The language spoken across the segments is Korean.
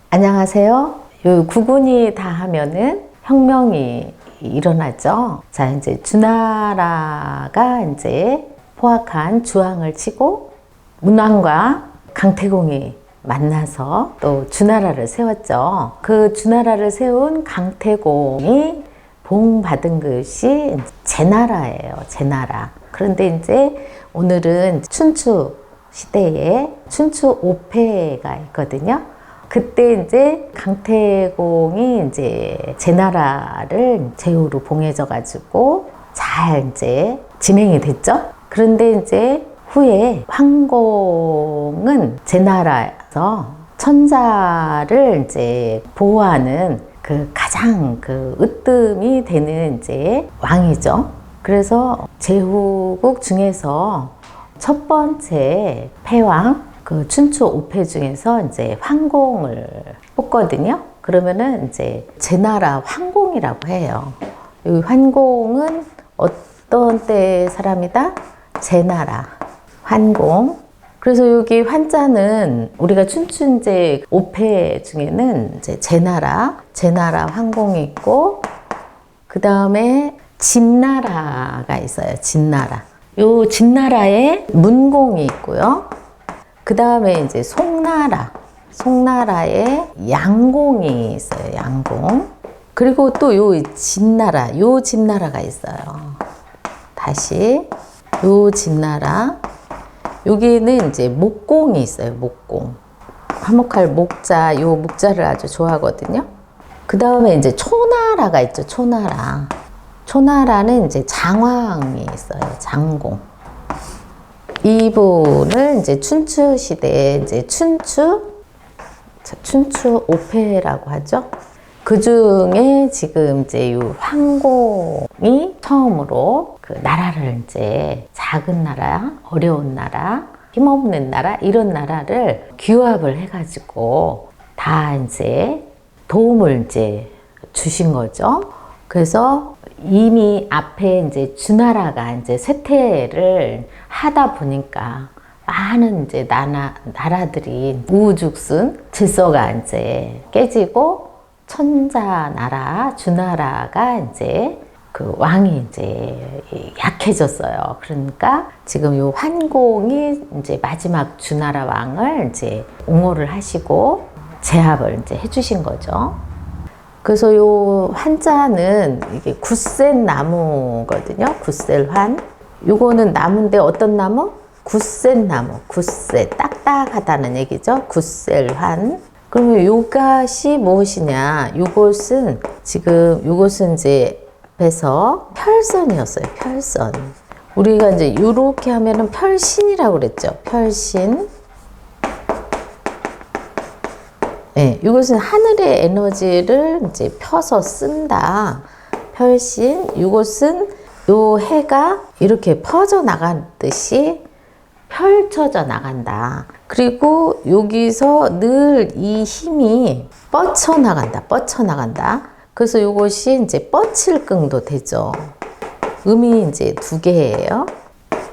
안녕하세요. 요 구군이 다 하면은 혁명이 일어나죠. 자, 이제 주나라가 이제 포악한 주왕을 치고 문왕과 강태공이 만나서 또 주나라를 세웠죠. 그 주나라를 세운 강태공이 봉받은 것이 제나라예요. 제나라. 그런데 이제 오늘은 춘추 시대에 춘추 5패가 있거든요. 그때 이제 강태공이 이제 제나라를 제후로 봉해져 가지고 잘 이제 진행이 됐죠. 그런데 이제 후에 황공은 제나라에서 천자를 이제 보호하는 그 가장 그 으뜸이 되는 이제 왕이죠. 그래서 제후국 중에서 첫 번째 패왕, 그 춘추 5패 중에서 이제 황공을 뽑거든요. 그러면은 이제 제나라 황공이라고 해요. 이 황공은 어떤 때 사람이다? 제나라 황공. 그래서 여기 환자는 우리가 춘추제 5패 중에는 이제 제나라 황공이 있고, 그 다음에 진나라가 있어요. 진나라. 요 진나라에 문공이 있고요. 그 다음에 이제 송나라에 양공이 있어요. 양공. 그리고 또 요 진나라가 있어요. 다시 요 진나라. 여기는 이제 목공이 있어요. 목공. 화목할 목자, 요 목자를 아주 좋아하거든요. 그 다음에 이제 초나라가 있죠. 초나라는 이제 장왕이 있어요. 장공. 이분을 이제 춘추 시대에 이제 춘추 5패라고 하죠. 그 중에 지금 이제 이 황공이 처음으로 그 나라를 이제 작은 나라, 어려운 나라, 힘없는 나라, 이런 나라를 규합을 해가지고 다 이제 도움을 이제 주신 거죠. 그래서 이미 앞에 이제 주나라가 이제 쇠퇴를 하다 보니까 많은 이제 나라들이 우후죽순 질서가 이제 깨지고 천자 나라, 주나라가 이제 그 왕이 이제 약해졌어요. 그러니까 지금 요 환공이 이제 마지막 주나라 왕을 이제 옹호를 하시고 제압을 이제 해주신 거죠. 그래서 요 환자는 이게 굳센 나무거든요. 굳셀환. 요거는 나무인데 어떤 나무? 굳센 나무. 굳세, 딱딱하다는 얘기죠. 굳셀환. 그러면 요것이 무엇이냐? 요것은 이제 앞에서 펼선이었어요. 펼선. 우리가 이제 요렇게 하면은 펼신이라고 그랬죠. 펼신. 네, 이것은 하늘의 에너지를 이제 펴서 쓴다. 펼신. 이것은 요 해가 이렇게 퍼져 나가듯이 펼쳐져 나간다. 그리고 여기서 늘 이 힘이 뻗쳐나간다. 그래서 이것이 이제 뻗칠긍도 되죠. 음이 이제 두 개예요.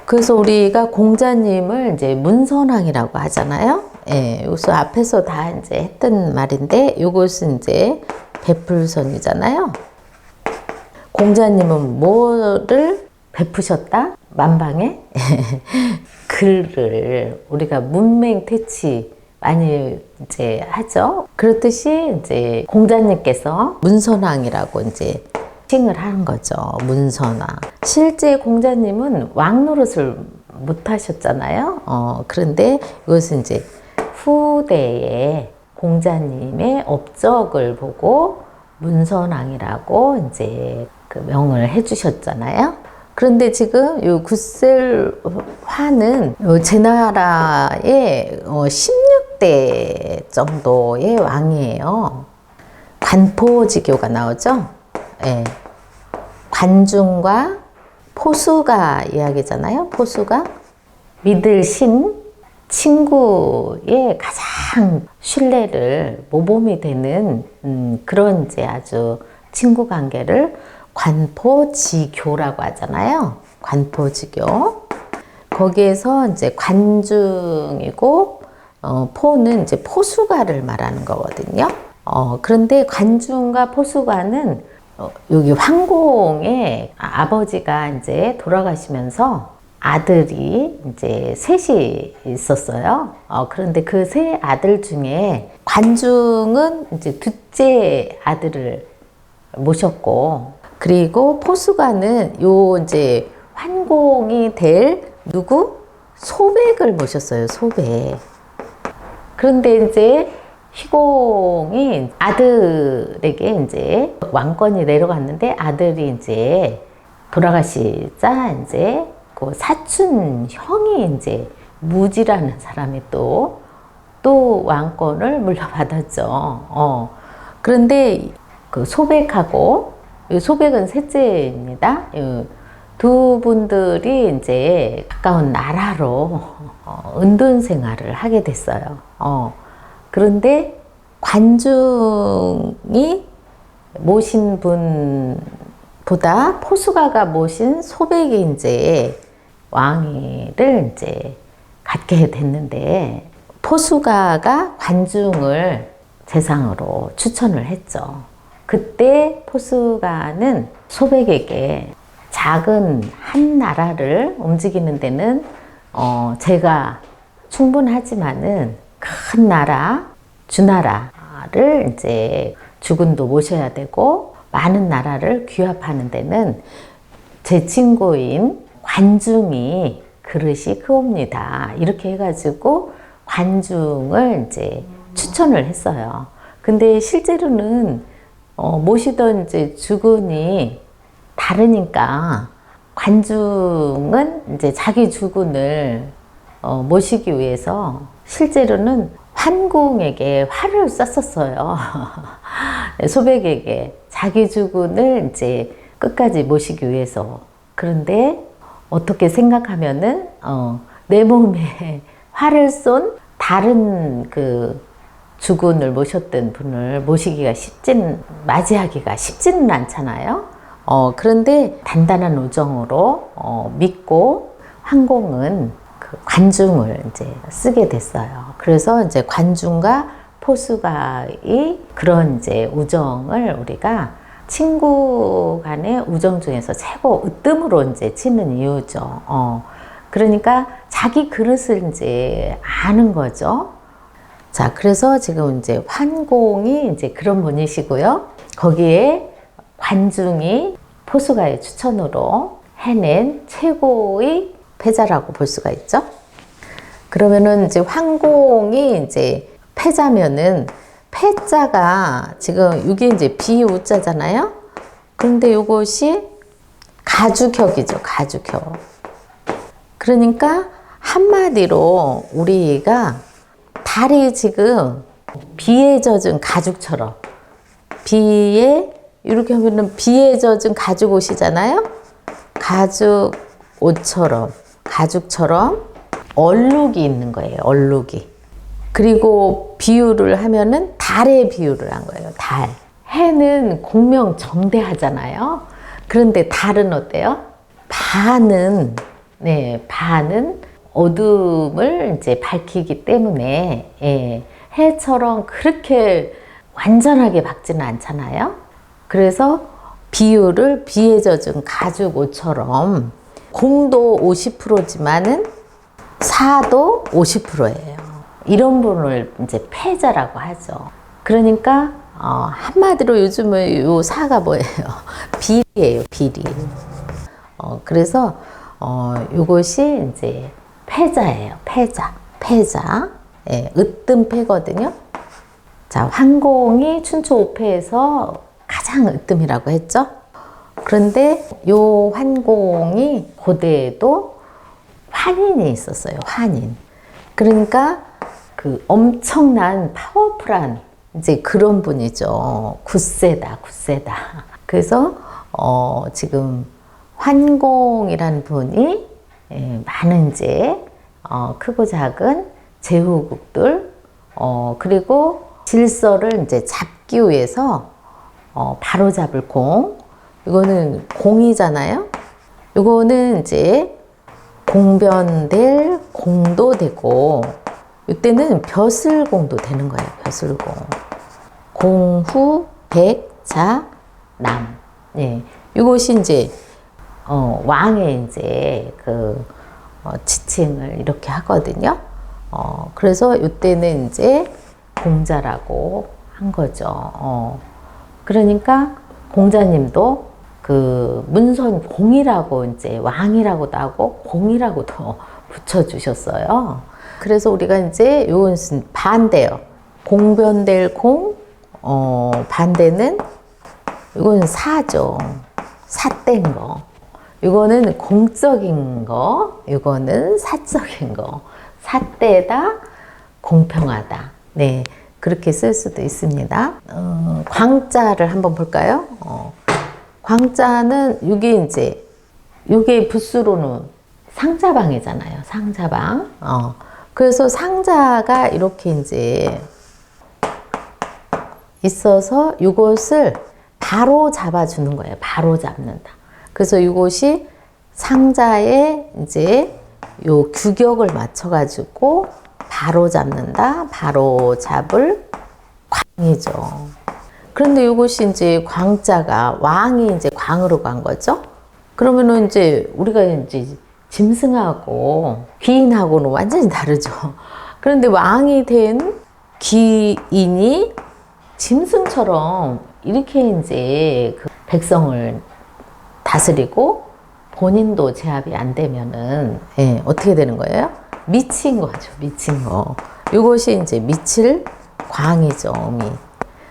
그래서 우리가 공자님을 이제 문선왕이라고 하잖아요. 예, 여기서 앞에서 다 이제 했던 말인데, 요것은 이제 베풀선이잖아요. 공자님은 뭐를 베푸셨다? 만방에? 글을 우리가 문맹태치 많이 이제 하죠. 그렇듯이 이제 공자님께서 문선왕이라고 이제 칭을 하는 거죠. 문선왕. 실제 공자님은 왕 노릇을 못 하셨잖아요. 그런데 이것은 이제 후대에 공자님의 업적을 보고 문선왕이라고 이제 그 명을 해주셨잖아요. 그런데 지금 요 굳셀환은 요 제나라의 16대 정도의 왕이에요. 관포지교가 나오죠. 예. 관중과 포수가 이야기잖아요. 포수가 믿을 신, 친구의 가장 신뢰를 모범이 되는 그런 이제 아주 친구 관계를 관포지교라고 하잖아요. 관포지교. 거기에서 이제 관중이고 포는 이제 포수가를 말하는 거거든요. 그런데 관중과 포수가는 여기 황공에 아버지가 이제 돌아가시면서 아들이 이제 셋이 있었어요. 그런데 그 세 아들 중에 관중은 이제 둘째 아들을 모셨고, 그리고 포수가는 요 이제 환공이 될 누구? 소백을 모셨어요. 소백. 그런데 이제 희공이 아들에게 이제 왕권이 내려갔는데 아들이 이제 돌아가시자 이제 그 사촌 형이 이제 무지라는 사람이 또 왕권을 물려받았죠. 그런데 그 소백하고, 소백은 셋째입니다. 두 분들이 이제 가까운 나라로 은둔 생활을 하게 됐어요. 그런데 관중이 모신 분보다 포수가가 모신 소백이 이제 왕위를 이제 갖게 됐는데, 포수가가 관중을 재상으로 추천을 했죠. 그때 포수가는 소백에게 작은 한 나라를 움직이는 데는 제가 충분하지만은 큰 나라, 주나라를 이제 주군도 모셔야 되고 많은 나라를 규합하는 데는 제 친구인 관중이 그릇이 크옵니다. 이렇게 해가지고 관중을 이제 추천을 했어요. 근데 실제로는 모시던 이제 주군이 다르니까 관중은 이제 자기 주군을 모시기 위해서 실제로는 환공에게 화를 썼었어요. 소백에게 자기 주군을 이제 끝까지 모시기 위해서. 그런데 어떻게 생각하면은 내 몸에 화를 쏜 다른 그 주군을 모셨던 분을 맞이하기가 쉽지는 않잖아요. 그런데 단단한 우정으로 믿고 황공은 그 관중을 이제 쓰게 됐어요. 그래서 이제 관중과 포수가의 그런 이제 우정을 우리가 친구 간의 우정 중에서 최고 으뜸으로 이제 치는 이유죠. 그러니까 자기 그릇을 이제 아는 거죠. 자, 그래서 지금 이제 환공이 이제 그런 분이시고요. 거기에 관중이 포수가의 추천으로 해낸 최고의 패자라고 볼 수가 있죠. 그러면은 이제 환공이 이제 패자면은 패자가 지금 이게 이제 비우자잖아요. 그런데 이것이 가주격이죠. 가주격. 그러니까 한마디로 우리가 달이 지금 비에 젖은 가죽처럼, 비에 이렇게 하면은 비에 젖은 가죽 옷이잖아요. 가죽 옷처럼, 가죽처럼 얼룩이 있는 거예요. 얼룩이. 그리고 비유를 하면은 달에 비유를 한 거예요. 달. 해는 공명정대하잖아요. 그런데 달은 어때요? 반은 어둠을 이제 밝히기 때문에 해처럼 그렇게 완전하게 밝지는 않잖아요. 그래서 비유를 비에 젖은 가죽 옷처럼, 공도 50%지만은 사도 50%예요. 이런 분을 이제 패자라고 하죠. 그러니까 한마디로 요즘은 요 사가 뭐예요? 비리예요, 비리. 그래서 요것이 이제 패자예요. 패자. 예, 으뜸패거든요. 자, 환공이 춘추 5패에서 가장 으뜸이라고 했죠. 그런데 요 환공이 고대에도 환인이 있었어요. 환인. 그러니까 그 엄청난 파워풀한 이제 그런 분이죠. 굳세다. 그래서 지금 환공이라는 분이 많은 이제 크고 작은 제후국들 그리고 질서를 이제 잡기 위해서 바로 잡을 공, 이거는 공이잖아요. 이거는 이제 공변될 공도 되고, 이때는 벼슬공도 되는 거예요. 벼슬공. 공후, 백, 자, 남. 예. 이것이 이제, 왕의 이제 지칭을 이렇게 하거든요. 그래서 이때는 이제 공자라고 한 거죠. 그러니까 공자님도 그 문선 공이라고 이제 왕이라고도 하고 공이라고도 붙여주셨어요. 그래서 우리가 이제 요것은 반대요. 공변될 공, 반대는 이건 사죠. 삿된 거. 이거는 공적인 거, 이거는 사적인 거. 삿되다, 공평하다. 네, 그렇게 쓸 수도 있습니다. 광자를 한번 볼까요? 광자는 이게 붓수로는 상자방이잖아요. 상자방. 그래서 상자가 이렇게 이제 있어서 이것을 바로 잡아주는 거예요. 바로 잡는다. 그래서 이것이 상자에 이제 요 규격을 맞춰가지고 바로 잡는다. 바로 잡을 광이죠. 그런데 이것이 이제 광자가 왕이 이제 광으로 간 거죠. 그러면은 이제 우리가 이제 짐승하고 귀인하고는 완전히 다르죠. 그런데 왕이 된 귀인이 짐승처럼 이렇게 이제 그 백성을 다스리고 본인도 제압이 안 되면은 어떻게 되는 거예요? 미친 거죠. 미친 거. 이것이 이제 미칠 광이죠. 미.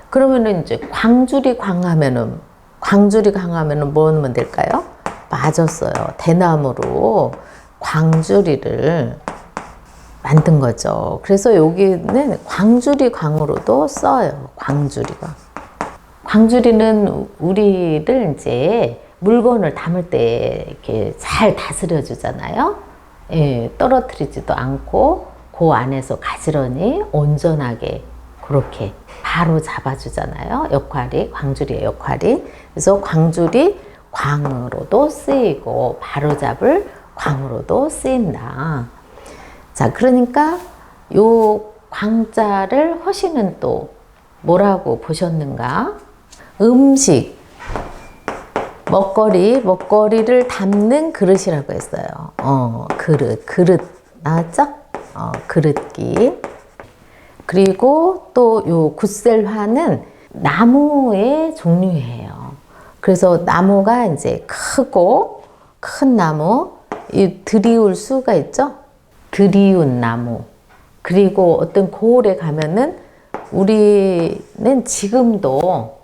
그러면은 이제 광주리 광하면은 뭐 하면 될까요? 맞았어요. 대나무로 광주리를 만든 거죠. 그래서 여기는 광주리 광으로도 써요. 광주리가. 광주리는 우리를 이제 물건을 담을 때 이렇게 잘 다스려 주잖아요. 예, 떨어뜨리지도 않고 그 안에서 가지런히 온전하게 그렇게 바로 잡아주잖아요. 역할이, 광주리의 역할이. 그래서 광주리 광으로도 쓰이고 바로 잡을 광으로도 쓰인다. 자, 그러니까 요 광자를 허시는 또 뭐라고 보셨는가? 음식, 먹거리를 담는 그릇이라고 했어요. 그릇 나왔죠? 그릇기. 그리고 또 요 굿셀화는 나무의 종류예요. 그래서 나무가 이제 크고 큰 나무, 이 드리울 수가 있죠? 드리운 나무. 그리고 어떤 고을에 가면은 우리는 지금도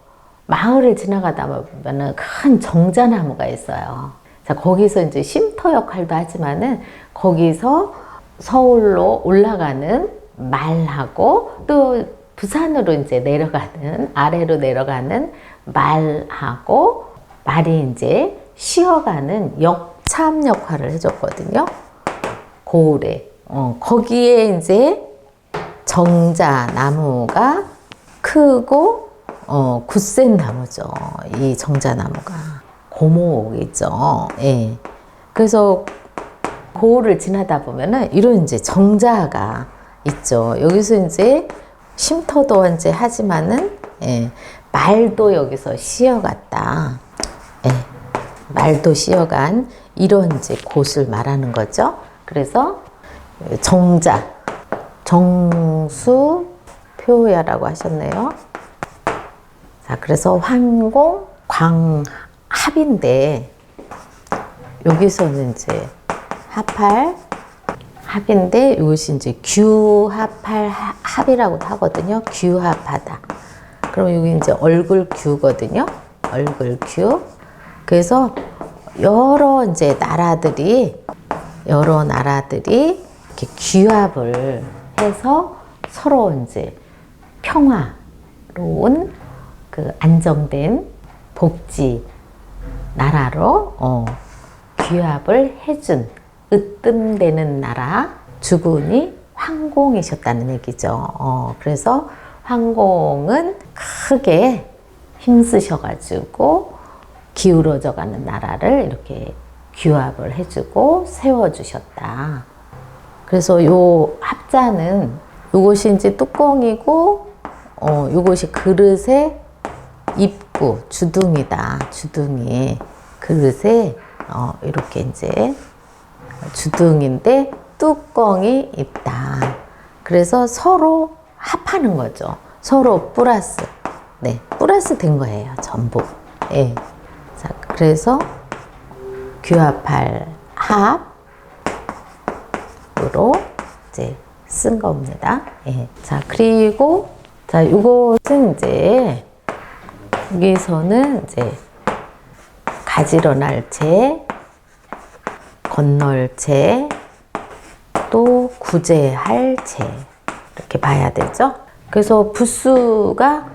마을을 지나가다 보면은 큰 정자나무가 있어요. 자, 거기서 이제 쉼터 역할도 하지만은 거기서 서울로 올라가는 말하고 또 부산으로 이제 아래로 내려가는 말하고 말이 이제 쉬어가는 역참 역할을 해줬거든요. 고을에. 거기에 이제 정자나무가 크고 굳센 나무죠. 이 정자나무가. 고목이죠. 예. 그래서 고을을 지나다 보면은 이런 이제 정자가 있죠. 여기서 이제 쉼터도 이제 하지만은, 예. 말도 여기서 쉬어갔다. 예. 말도 쉬어간 이런 이제 곳을 말하는 거죠. 그래서 정자, 정수표야라고 하셨네요. 자, 그래서 환공, 광합인데 여기서는 이제 합인데 이것이 이제 규합할 합이라고도 하거든요. 규합하다. 그럼 여기 이제 얼굴규거든요. 얼굴규. 그래서 여러 나라들이 이렇게 규합을 해서 서로 이제 평화로운 그 안정된 복지 나라로 규합을 해준 으뜸되는 나라 주군이 황공이셨다는 얘기죠. 그래서 황공은 크게 힘쓰셔가지고 기울어져 가는 나라를 이렇게 규합을 해주고 세워주셨다. 그래서 요 합자는 요것이 이제 뚜껑이고, 요것이 그릇의 입구, 주둥이다. 주둥이. 그릇에, 이렇게 이제 주둥인데 뚜껑이 있다. 그래서 서로 합하는 거죠. 서로 플러스. 네, 플러스 된 거예요. 전부. 예. 자, 그래서 규합할 합으로 이제 쓴 겁니다. 예. 자, 그리고 자, 이것은 이제 여기서는 이제 가지런할 체, 건널 체, 또 구제할 체 이렇게 봐야 되죠. 그래서 부수가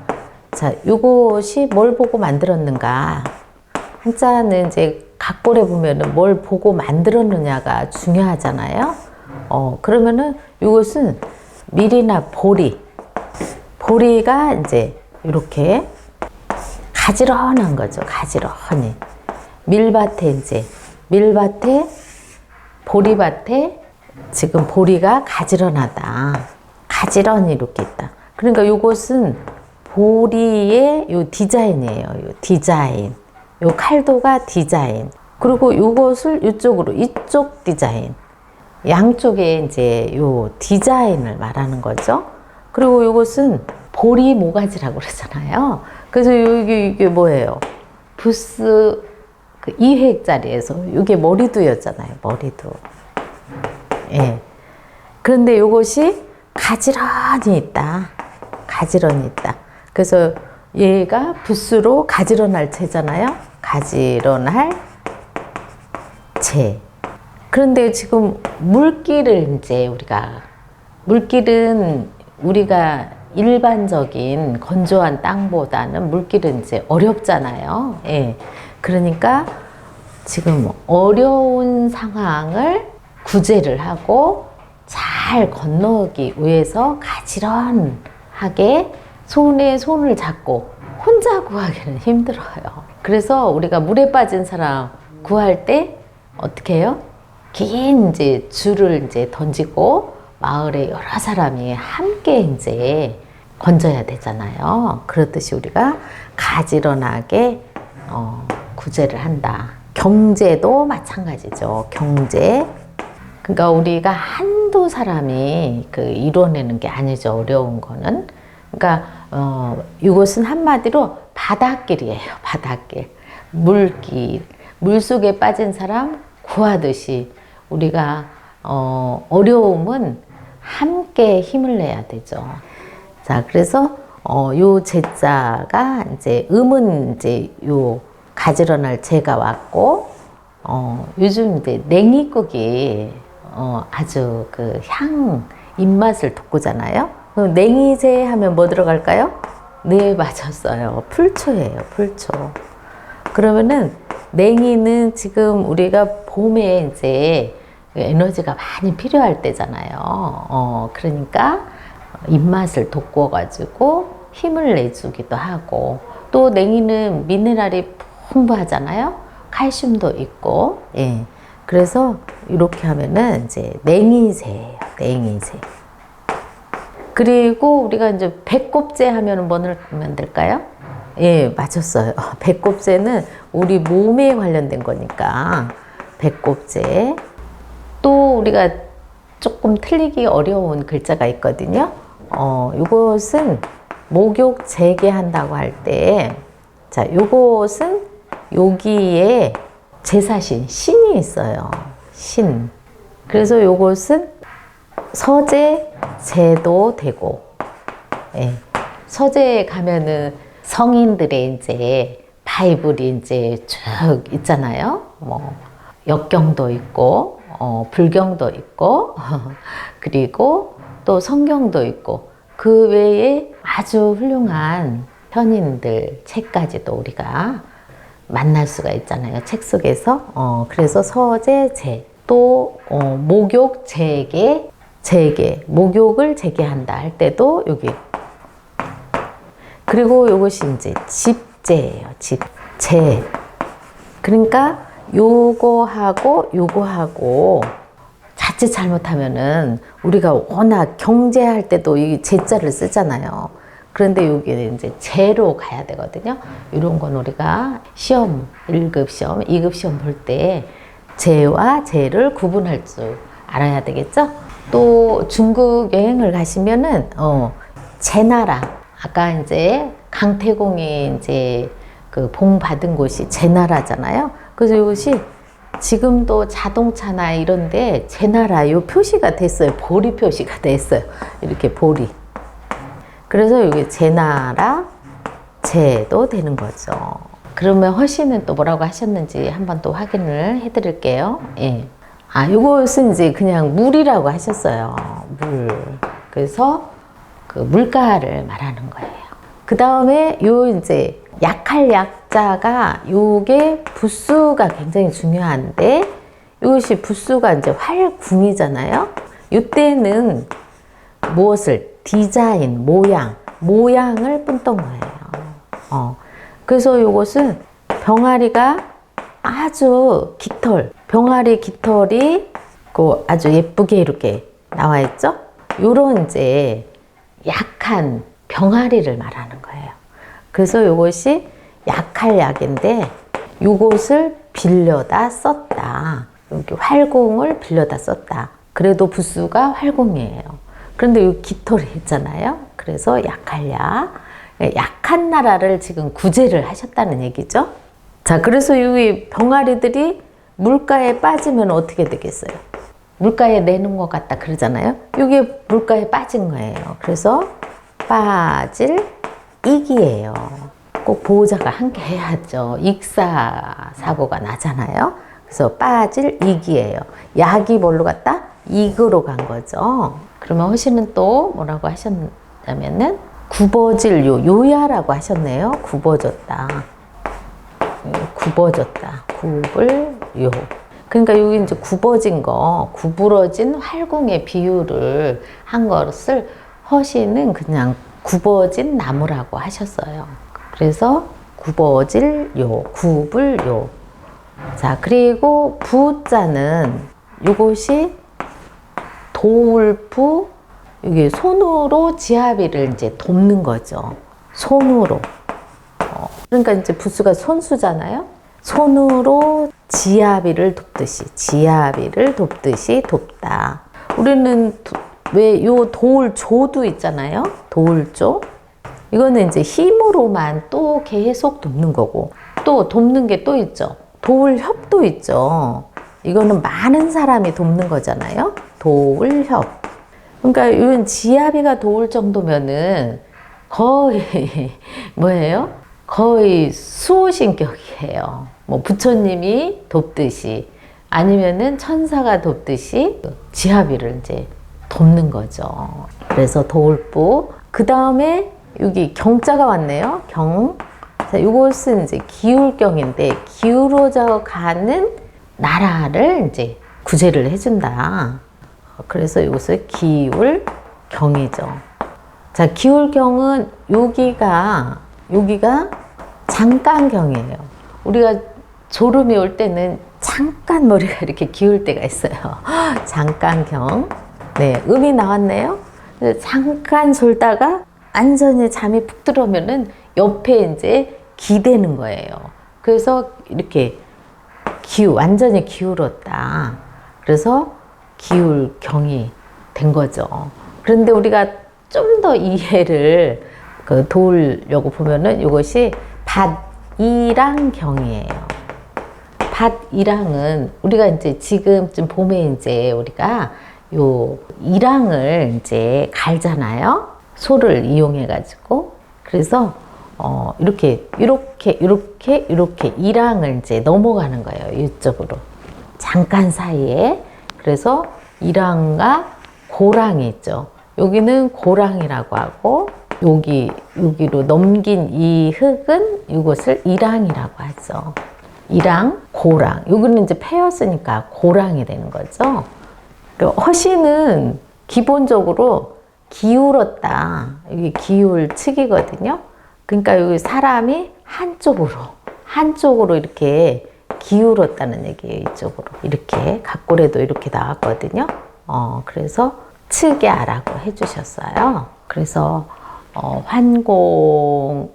자, 요것이 뭘 보고 만들었는가? 한자는 이제 각본에 보면은 뭘 보고 만들었느냐가 중요하잖아요. 그러면은 요것은 밀이나 보리가 이제 이렇게 가지런한 거죠. 가지런히. 밀밭에, 보리밭에 지금 보리가 가지런하다. 가지런히 이렇게 있다. 그러니까 요것은 보리의 요 디자인이에요. 요 디자인. 요 칼도가 디자인. 그리고 요것을 이쪽으로, 이쪽 디자인. 양쪽에 이제 요 디자인을 말하는 거죠. 그리고 요것은 보리 모가지라고 그러잖아요. 그래서 이게 뭐예요? 부스 그 2획짜리에서 이게 머리두였잖아요. 머리두. 예. 그런데 요것이 가지런히 있다. 가지런히 있다. 그래서 얘가 부스로 가지런할 체잖아요. 가지런할 체. 그런데 지금 물길은 이제 물길은 우리가 일반적인 건조한 땅보다는 물길은 이제 어렵잖아요. 예. 그러니까 지금 어려운 상황을 구제를 하고 잘 건너기 위해서 가지런하게 손에 손을 잡고 혼자 구하기는 힘들어요. 그래서 우리가 물에 빠진 사람 구할 때 어떻게 해요? 긴 이제 줄을 이제 던지고 마을에 여러 사람이 함께 이제 건져야 되잖아요. 그렇듯이 우리가 가지런하게 구제를 한다. 경제도 마찬가지죠. 경제. 그러니까 우리가 한두 사람이 이뤄내는 게 아니죠. 어려운 거는. 그러니까 이것은 한마디로 바닷길이에요. 바닷길. 물길. 물속에 빠진 사람 구하듯이 우리가 어려움은 함께 힘을 내야 되죠. 자, 그래서 요 제자가 이제 음은 이제 요 가지런할 제가 왔고 요즘 이제 냉이국이 아주 그 입맛을 돋구잖아요. 그럼 냉이제 하면 뭐 들어갈까요? 네, 맞았어요. 풀초예요. 풀초. 그러면은 냉이는 지금 우리가 봄에 이제 에너지가 많이 필요할 때잖아요. 그러니까 입맛을 돋궈가지고 힘을 내주기도 하고, 또 냉이는 미네랄이 풍부하잖아요. 칼슘도 있고, 예. 그래서 이렇게 하면은 이제 냉이제예요. 냉이제. 그리고 우리가 이제 배꼽제 하면은 뭐 넣으면 될까요? 예, 맞았어요. 배꼽제는 우리 몸에 관련된 거니까 배꼽제. 또 우리가 조금 틀리기 어려운 글자가 있거든요. 이것은 목욕 재개한다고 할 때, 자, 요것은 여기에 제사신, 신이 있어요. 신. 그래서 요것은 서재, 제도 되고, 예. 서재에 가면은 성인들의 이제 바이블이 이제 쭉 있잖아요. 뭐, 역경도 있고, 불경도 있고, 그리고 또 성경도 있고, 그 외에 아주 훌륭한 현인들 책까지도 우리가 만날 수가 있잖아요. 책 속에서. 그래서 서재, 제, 또 목욕, 재개, 목욕을 재개한다 할 때도 여기. 그리고 이것이 이제 집제예요. 그러니까 요거하고 자칫 잘못하면은 우리가 워낙 경제할 때도 이 제자를 쓰잖아요. 그런데 여기는 이제 제로 가야 되거든요. 이런 건 우리가 시험, 1급 시험, 2급 시험 볼 때 제와 제를 구분할 줄 알아야 되겠죠? 또 중국 여행을 가시면은, 제나라. 아까 이제 강태공이 이제 그 봉 받은 곳이 제나라잖아요. 그래서 이것이 지금도 자동차나 이런데 제나라 요 표시가 됐어요. 보리 표시가 됐어요. 이렇게 보리. 그래서 여기 제나라 제도 되는 거죠. 그러면 허씨는 또 뭐라고 하셨는지 한번 또 확인을 해 드릴게요. 예. 요것은 이제 그냥 물이라고 하셨어요. 물. 그래서 그 물가를 말하는 거예요. 그 다음에 요 이제 약할 약자가 요게 부수가 굉장히 중요한데 이것이 부수가 이제 활궁이잖아요. 이때는 무엇을 디자인 모양을 뿜던 거예요. 그래서 이것은 병아리가 아주 병아리 깃털이 그 아주 예쁘게 이렇게 나와 있죠. 요런 이제 약한 병아리를 말하는 거예요. 그래서 이것이 약할 약인데 이것을 빌려다 썼다. 여기 활궁을 빌려다 썼다. 그래도 부수가 활궁이에요. 그런데 이 깃털이 있잖아요. 그래서 약할 약. 약한 나라를 지금 구제를 하셨다는 얘기죠. 자, 그래서 이 병아리들이 물가에 빠지면 어떻게 되겠어요? 물가에 내는 것 같다 그러잖아요. 이게 물가에 빠진 거예요. 그래서 빠질 이기예요. 꼭 보호자가 함께 해야죠. 익사 사고가 나잖아요. 그래서 빠질 이기예요. 약이 뭘로 갔다? 익으로 간 거죠. 그러면 허씨는 또 뭐라고 하셨냐면은 굽어질 요야라고 하셨네요. 굽어졌다. 굽을 요. 그러니까 여기 이제 굽어진 거, 구부러진 활궁의 비유를 한 것을 허씨는 그냥 굽어진 나무라고 하셨어요. 그래서 굽어질 요, 굽을 요. 자, 그리고 부자는 이것이 도울부, 이게 손으로 지아비를 이제 돕는 거죠. 손으로. 그러니까 이제 부수가 손수잖아요. 손으로 지아비를 돕듯이 돕다. 우리는 왜 요 도울조도 있잖아요. 도울조. 이거는 이제 힘으로만 또 계속 돕는 거고, 또 돕는 게 또 있죠. 도울협도 있죠. 이거는 많은 사람이 돕는 거잖아요. 도울협. 그러니까 이건 지아비가 도울 정도면은 거의 뭐예요? 거의 수호신격이에요. 뭐 부처님이 돕듯이 아니면은 천사가 돕듯이 지아비를 이제 돕는 거죠. 그래서 도울부. 그 다음에 여기 경자가 왔네요. 경. 자, 이것은 이제 기울경인데 기울어져 가는 나라를 이제 구제를 해준다. 그래서 이것을 기울경이죠. 자, 기울경은 여기가 잠깐경이에요. 우리가 졸음이 올 때는 잠깐 머리가 이렇게 기울 때가 있어요. 잠깐경. 네, 음이 나왔네요. 잠깐 졸다가 완전히 잠이 푹 들어오면은 옆에 이제 기대는 거예요. 그래서 이렇게 완전히 기울었다. 그래서 기울경이 된 거죠. 그런데 우리가 좀 더 이해를 도우려고 보면은 이것이 밭이랑경이에요. 밭이랑은 우리가 이제 지금쯤 봄에 이제 우리가 요 이랑을 이제 갈잖아요. 소를 이용해 가지고. 그래서 이렇게 이랑을 이제 넘어가는 거예요. 이쪽으로. 잠깐 사이에. 그래서 이랑과 고랑이 있죠. 여기는 고랑이라고 하고 여기로 넘긴 이 흙은 이것을 이랑이라고 하죠. 이랑, 고랑. 여기는 이제 패였으니까 고랑이 되는 거죠. 허씨는 기본적으로 기울었다. 여기 기울측이거든요. 그러니까 여기 사람이 한쪽으로 이렇게 기울었다는 얘기예요. 이쪽으로 이렇게 각골에도 이렇게 나왔거든요. 그래서 측야라고 해주셨어요. 그래서 환공은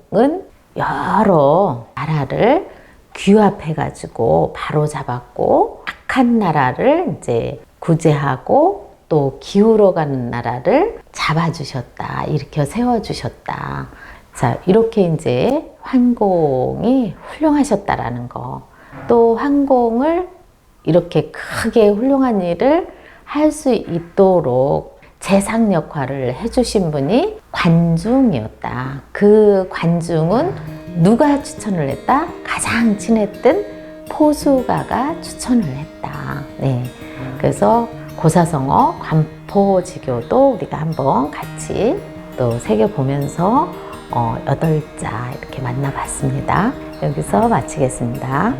여러 나라를 규합해가지고 바로 잡았고, 악한 나라를 이제 구제하고 또 기울어가는 나라를 잡아주셨다, 일으켜 세워주셨다. 자, 이렇게 이제 환공이 훌륭하셨다라는 거. 또 환공을 이렇게 크게 훌륭한 일을 할 수 있도록 재상 역할을 해주신 분이 관중이었다. 그 관중은 누가 추천을 했다? 가장 친했던 포수가가 추천을 했다. 네. 그래서 고사성어 관포지교도 우리가 한번 같이 또 새겨보면서 8자 이렇게 만나봤습니다. 여기서 마치겠습니다.